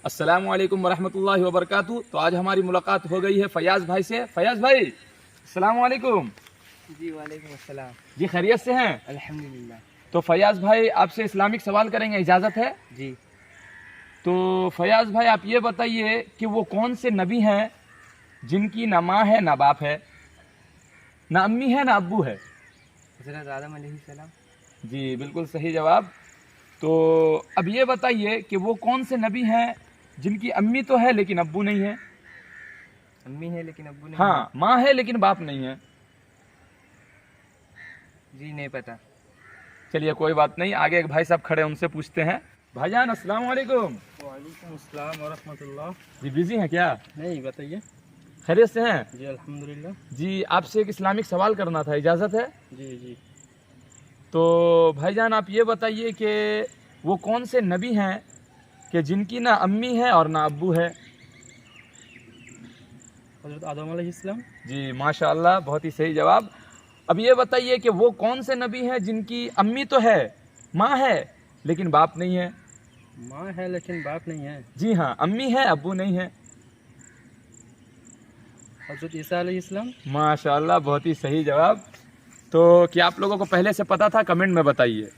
अस्सलाम वालेकुम वरहमतुल्लाहि वबरकातुहू। तो आज हमारी मुलाकात हो गई है फयाज़ भाई से। फयाज़ भाई अस्सलाम वालेकुम। जी वालेकुम अस्सलाम। जी खैरियत से हैं? अल्हम्दुलिल्लाह। तो फयाज़ भाई आपसे इस्लामिक सवाल करेंगे, इजाज़त है? जी। तो फयाज़ भाई आप ये बताइए कि वो कौन से नबी हैं जिनकी ना माँ है ना बाप है, ना अम्मी है ना अब्बू है? हज़रत आदम अलैहिस्सलाम। जी बिल्कुल सही जवाब। तो अब ये बताइए कि वो कौन से नबी हैं जिनकी अम्मी तो है लेकिन अब्बू नहीं है? अम्मी है लेकिन अब्बू नहीं हाँ, माँ है लेकिन बाप नहीं है। है। जी नहीं पता। चलिए कोई बात नहीं, आगे एक भाई साहब खड़े हैं, उनसे पूछते हैं। भाईजान अस्सलाम वालेकुम। वालेकुम अस्सलाम व रहमतुल्लाह। जी बिजी हैं क्या? नहीं बताइए। खैरियत से हैं? जी अल्हम्दुलिल्लाह। जी आपसे एक इस्लामिक सवाल करना था, इजाज़त है? जी जी। तो भाईजान आप ये बताइए कि वो कौन से नबी हैं कि जिनकी ना अम्मी है और ना अब्बू है? हज़रत आदम अलैहिस्सलाम। जी माशाअल्लाह, बहुत ही सही जवाब। अब ये बताइए कि वो कौन से नबी हैं जिनकी अम्मी तो है, माँ है लेकिन बाप नहीं है? माँ है लेकिन बाप नहीं है। जी हाँ, अम्मी है अब्बू नहीं है। हज़रत ईसा अलैहिस्सलाम। माशाअल्लाह, बहुत ही सही जवाब। तो क्या आप लोगों को पहले से पता था? कमेंट में बताइए।